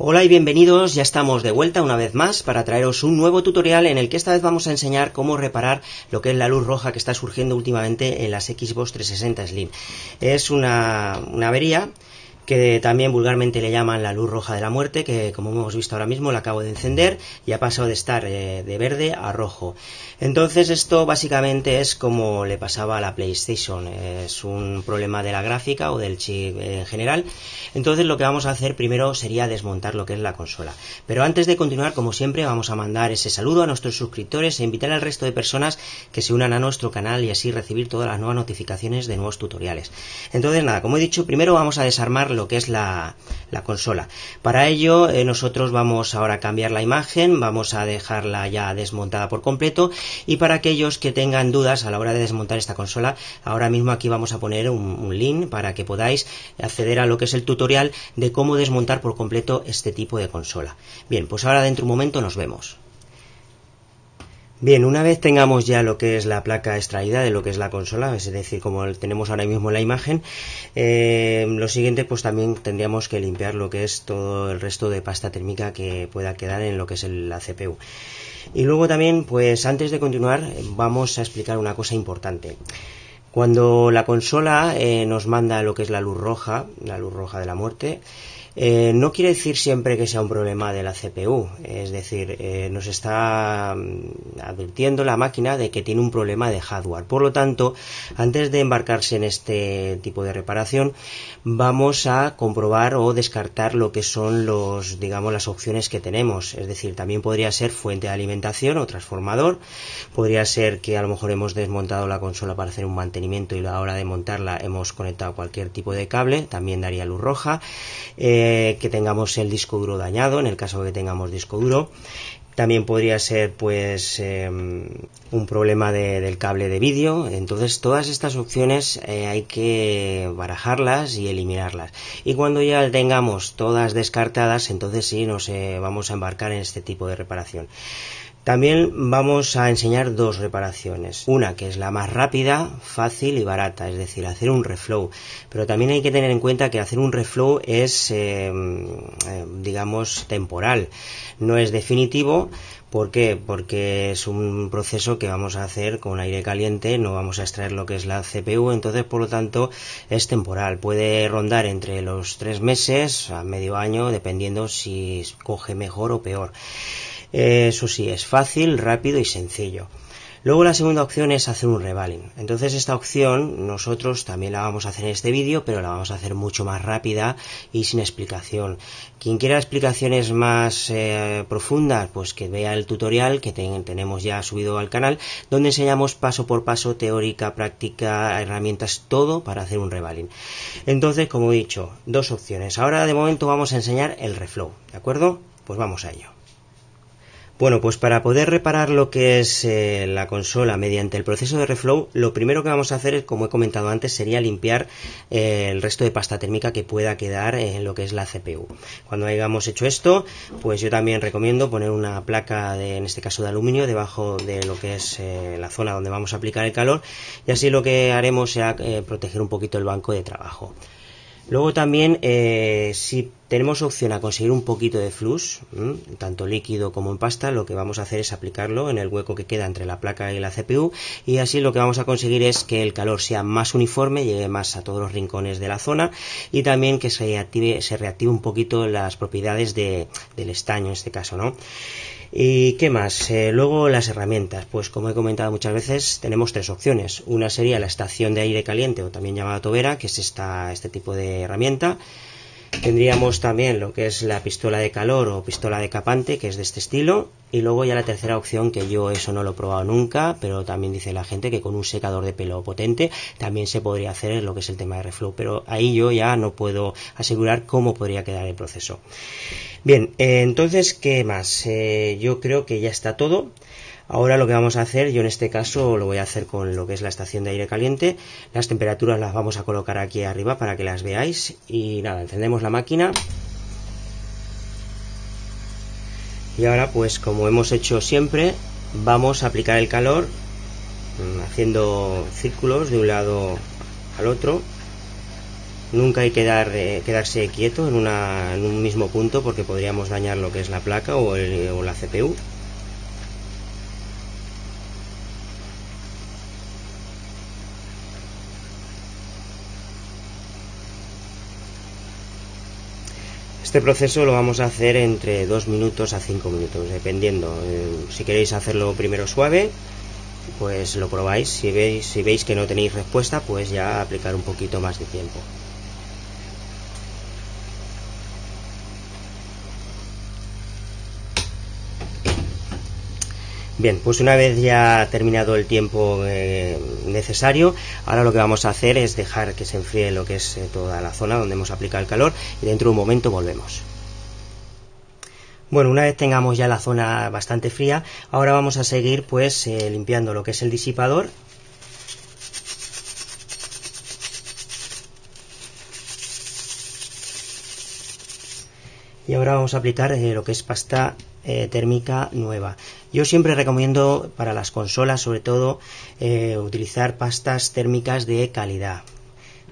Hola y bienvenidos, ya estamos de vuelta una vez más para traeros un nuevo tutorial en el que esta vez vamos a enseñar cómo reparar lo que es la luz roja que está surgiendo últimamente en las Xbox 360 Slim. Es una avería que también vulgarmente le llaman la luz roja de la muerte, que como hemos visto ahora mismo la acabo de encender y ha pasado de estar de verde a rojo. Entonces esto básicamente es como le pasaba a la PlayStation, es un problema de la gráfica o del chip en general. Entonces lo que vamos a hacer primero sería desmontar lo que es la consola. Pero antes de continuar, como siempre, vamos a mandar ese saludo a nuestros suscriptores e invitar al resto de personas que se unan a nuestro canal y así recibir todas las nuevas notificaciones de nuevos tutoriales. Entonces nada, como he dicho, primero vamos a desarmar lo que es la consola. Para ello nosotros vamos ahora a cambiar la imagen, vamos a dejarla ya desmontada por completo, y para aquellos que tengan dudas a la hora de desmontar esta consola, ahora mismo aquí vamos a poner un link para que podáis acceder a lo que es el tutorial de cómo desmontar por completo este tipo de consola. Bien, pues ahora dentro de un momento nos vemos. Bien, una vez tengamos ya lo que es la placa extraída de lo que es la consola, es decir, como tenemos ahora mismo en la imagen, lo siguiente pues también tendríamos que limpiar lo que es todo el resto de pasta térmica que pueda quedar en lo que es la CPU. Y luego también, pues antes de continuar, vamos a explicar una cosa importante. Cuando la consola nos manda lo que es la luz roja de la muerte, no quiere decir siempre que sea un problema de la CPU, es decir, nos está advirtiendo la máquina de que tiene un problema de hardware. Por lo tanto, antes de embarcarse en este tipo de reparación, vamos a comprobar o descartar lo que son las opciones que tenemos. Es decir, también podría ser fuente de alimentación o transformador, podría ser que a lo mejor hemos desmontado la consola para hacer un mantenimiento y a la hora de montarla hemos conectado cualquier tipo de cable, también daría luz roja. Que tengamos el disco duro dañado, en el caso de que tengamos disco duro. También podría ser pues un problema del cable de vídeo. Entonces todas estas opciones hay que barajarlas y eliminarlas, y cuando ya tengamos todas descartadas, entonces sí nos vamos a embarcar en este tipo de reparación. También vamos a enseñar dos reparaciones, una que es la más rápida, fácil y barata, es decir, hacer un reflow, pero también hay que tener en cuenta que hacer un reflow es temporal, no es definitivo. ¿Por qué? Porque es un proceso que vamos a hacer con aire caliente, no vamos a extraer lo que es la CPU, entonces por lo tanto es temporal, puede rondar entre los 3 meses a medio año, dependiendo si coge mejor o peor. Eso sí, es fácil, rápido y sencillo. Luego la segunda opción es hacer un revaling. Entonces esta opción nosotros también la vamos a hacer en este vídeo, pero la vamos a hacer mucho más rápida y sin explicación. Quien quiera explicaciones más profundas, pues que vea el tutorial que tenemos ya subido al canal, donde enseñamos paso por paso, teórica, práctica, herramientas, todo para hacer un revaling. Entonces, como he dicho, dos opciones. Ahora de momento vamos a enseñar el reflow, ¿de acuerdo? Pues vamos a ello. Bueno, pues para poder reparar lo que es la consola mediante el proceso de reflow, lo primero que vamos a hacer, como he comentado antes, sería limpiar el resto de pasta térmica que pueda quedar en lo que es la CPU. Cuando hayamos hecho esto, pues yo también recomiendo poner una placa, en este caso de aluminio, debajo de lo que es la zona donde vamos a aplicar el calor, y así lo que haremos será proteger un poquito el banco de trabajo. Luego también, si tenemos opción a conseguir un poquito de flux, tanto líquido como en pasta, lo que vamos a hacer es aplicarlo en el hueco que queda entre la placa y la CPU, y así lo que vamos a conseguir es que el calor sea más uniforme, llegue más a todos los rincones de la zona, y también que se reactive un poquito las propiedades del estaño en este caso, ¿no? ¿Y qué más? Luego las herramientas, pues como he comentado muchas veces, tenemos tres opciones. Una sería la estación de aire caliente, o también llamada tobera, que es este tipo de herramienta. Tendríamos también lo que es la pistola de calor o pistola decapante, que es de este estilo. Y luego ya la tercera opción, que yo eso no lo he probado nunca, pero también dice la gente que con un secador de pelo potente también se podría hacer lo que es el tema de reflow, pero ahí yo ya no puedo asegurar cómo podría quedar el proceso. Bien, entonces, ¿qué más? Yo creo que ya está todo. Ahora lo que vamos a hacer, yo en este caso lo voy a hacer con lo que es la estación de aire caliente. Las temperaturas las vamos a colocar aquí arriba para que las veáis. Y nada, encendemos la máquina. Y ahora, pues como hemos hecho siempre, vamos a aplicar el calor haciendo círculos de un lado al otro. Nunca hay que quedarse quieto en un mismo punto, porque podríamos dañar lo que es la placa o la CPU. Este proceso lo vamos a hacer entre 2 minutos a 5 minutos, dependiendo. Si queréis hacerlo primero suave, pues lo probáis. Si veis que no tenéis respuesta, pues ya aplicar un poquito más de tiempo. Bien, pues una vez ya terminado el tiempo necesario, ahora lo que vamos a hacer es dejar que se enfríe lo que es toda la zona donde hemos aplicado el calor, y dentro de un momento volvemos. Bueno, una vez tengamos ya la zona bastante fría, ahora vamos a seguir pues limpiando lo que es el disipador. Y ahora vamos a aplicar lo que es pasta térmica nueva. Yo siempre recomiendo para las consolas, sobre todo, utilizar pastas térmicas de calidad,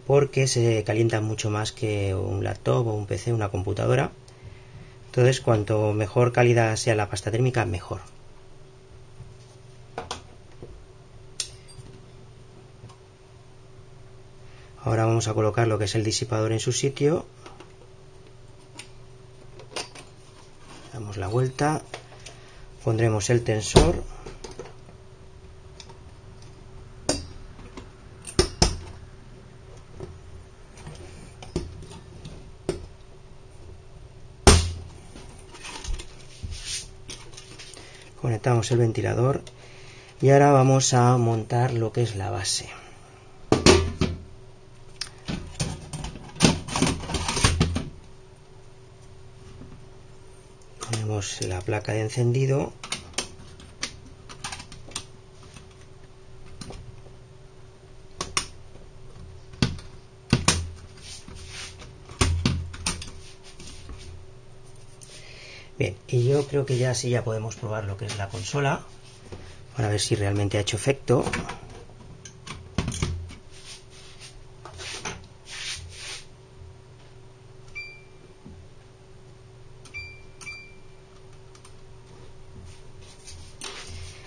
porque se calientan mucho más que un laptop o un PC, una computadora. Entonces, cuanto mejor calidad sea la pasta térmica, mejor. Ahora vamos a colocar lo que es el disipador en su sitio. Damos la vuelta, pondremos el tensor. Conectamos el ventilador y ahora vamos a montar lo que es la base. Ponemos la placa de encendido. Bien, y yo creo que ya sí ya podemos probar lo que es la consola para ver si realmente ha hecho efecto.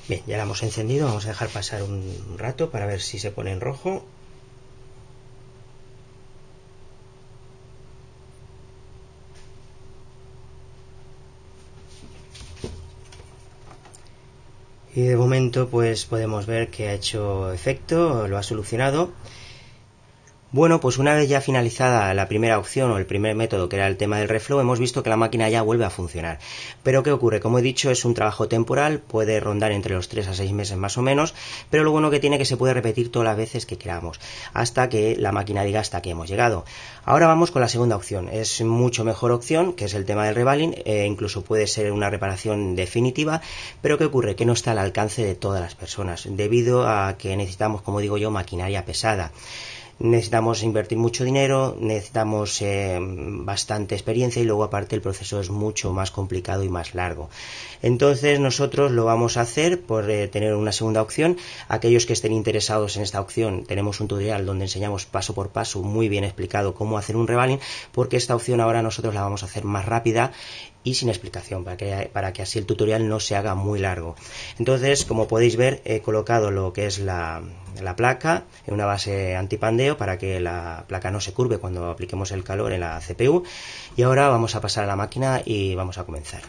Bien, ya la hemos encendido, vamos a dejar pasar un rato para ver si se pone en rojo. Y de momento pues podemos ver que ha hecho efecto, lo ha solucionado. Bueno, pues una vez ya finalizada la primera opción o el primer método, que era el tema del reflow, hemos visto que la máquina ya vuelve a funcionar. Pero ¿qué ocurre? Como he dicho, es un trabajo temporal, puede rondar entre los 3 a 6 meses más o menos, pero lo bueno que tiene es que se puede repetir todas las veces que queramos, hasta que la máquina diga hasta aquí hemos llegado. Ahora vamos con la segunda opción, es mucho mejor opción, que es el tema del revaling, incluso puede ser una reparación definitiva, pero ¿qué ocurre? Que no está al alcance de todas las personas, debido a que necesitamos, como digo yo, maquinaria pesada. Necesitamos invertir mucho dinero, necesitamos bastante experiencia, y luego aparte el proceso es mucho más complicado y más largo. Entonces nosotros lo vamos a hacer por tener una segunda opción. Aquellos que estén interesados en esta opción, tenemos un tutorial donde enseñamos paso por paso, muy bien explicado, cómo hacer un revaling, porque esta opción ahora nosotros la vamos a hacer más rápida y sin explicación, para que así el tutorial no se haga muy largo. Entonces, como podéis ver, he colocado lo que es la placa en una base antipandeo para que la placa no se curve cuando apliquemos el calor en la CPU, y ahora vamos a pasar a la máquina y vamos a comenzar.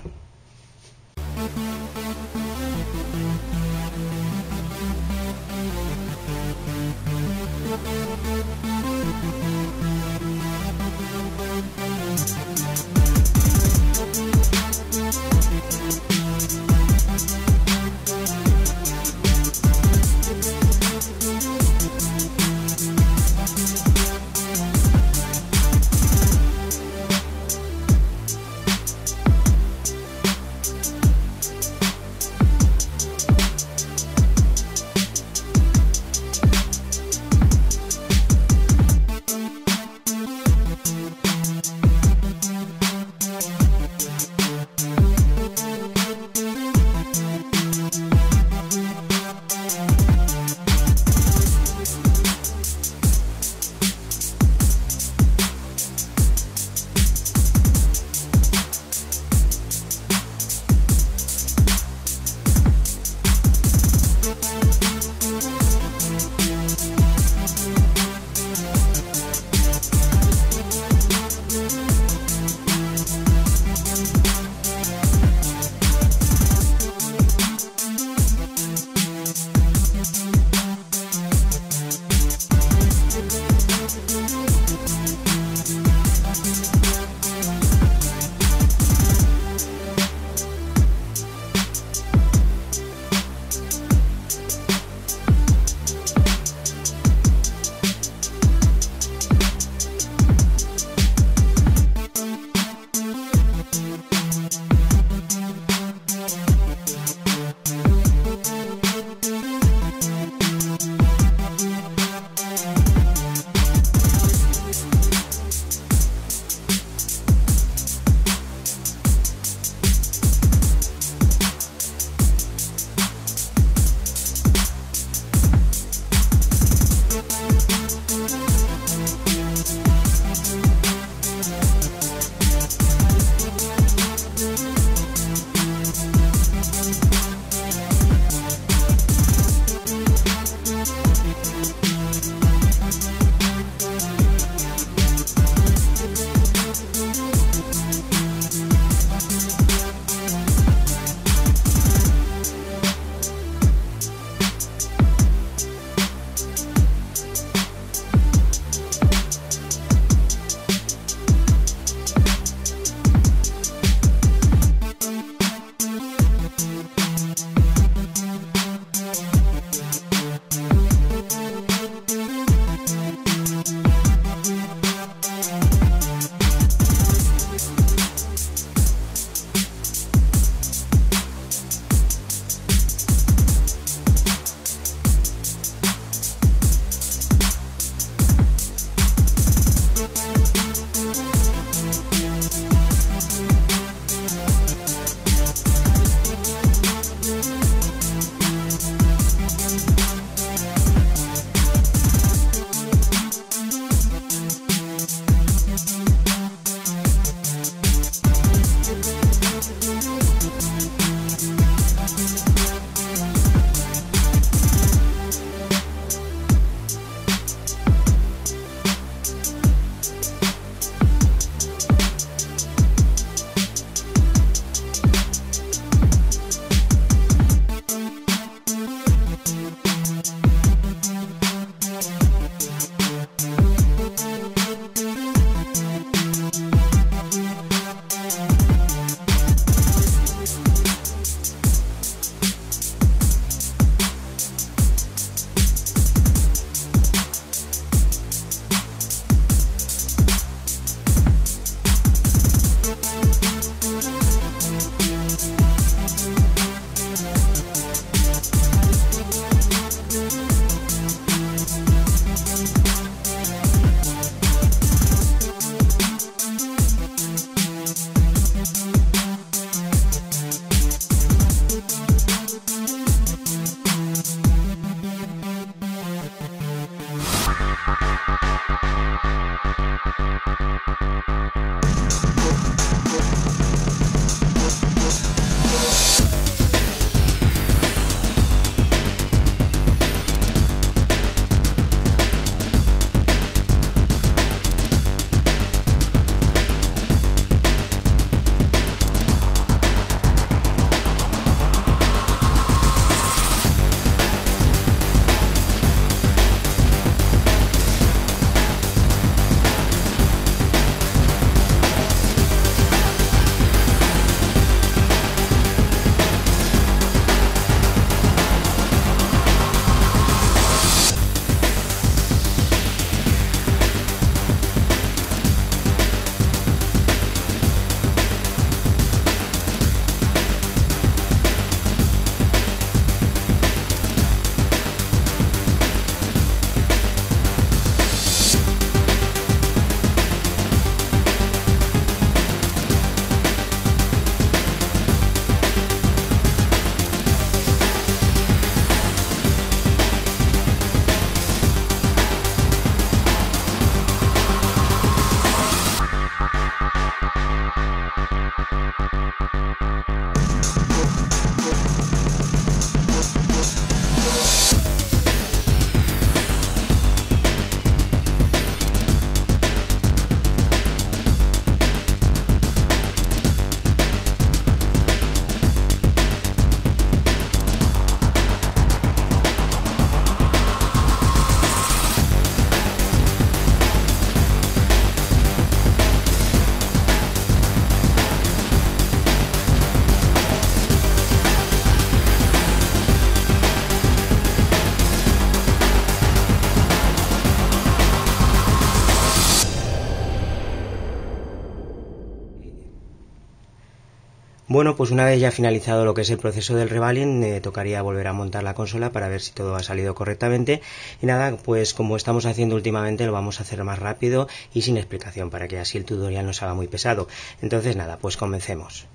Bueno, pues una vez ya finalizado lo que es el proceso del revaling, tocaría volver a montar la consola para ver si todo ha salido correctamente. Y nada, pues como estamos haciendo últimamente, lo vamos a hacer más rápido y sin explicación, para que así el tutorial no se haga muy pesado. Entonces nada, pues comencemos.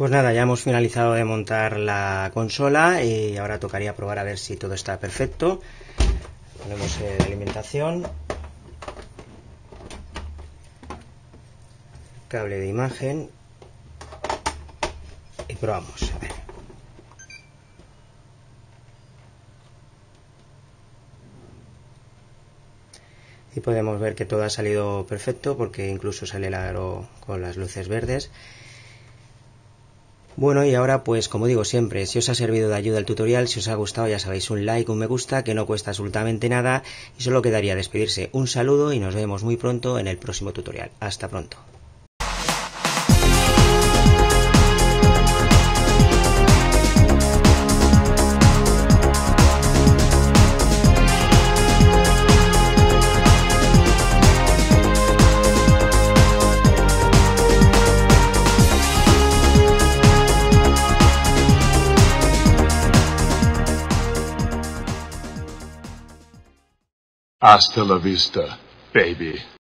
Pues nada, ya hemos finalizado de montar la consola y ahora tocaría probar a ver si todo está perfecto. Ponemos la alimentación, cable de imagen y probamos. A ver. Y podemos ver que todo ha salido perfecto porque incluso sale el aro con las luces verdes. Bueno, y ahora pues como digo siempre, si os ha servido de ayuda el tutorial, si os ha gustado ya sabéis, un like, un me gusta, que no cuesta absolutamente nada y solo quedaría despedirse. Un saludo y nos vemos muy pronto en el próximo tutorial. Hasta pronto. Hasta la vista, baby.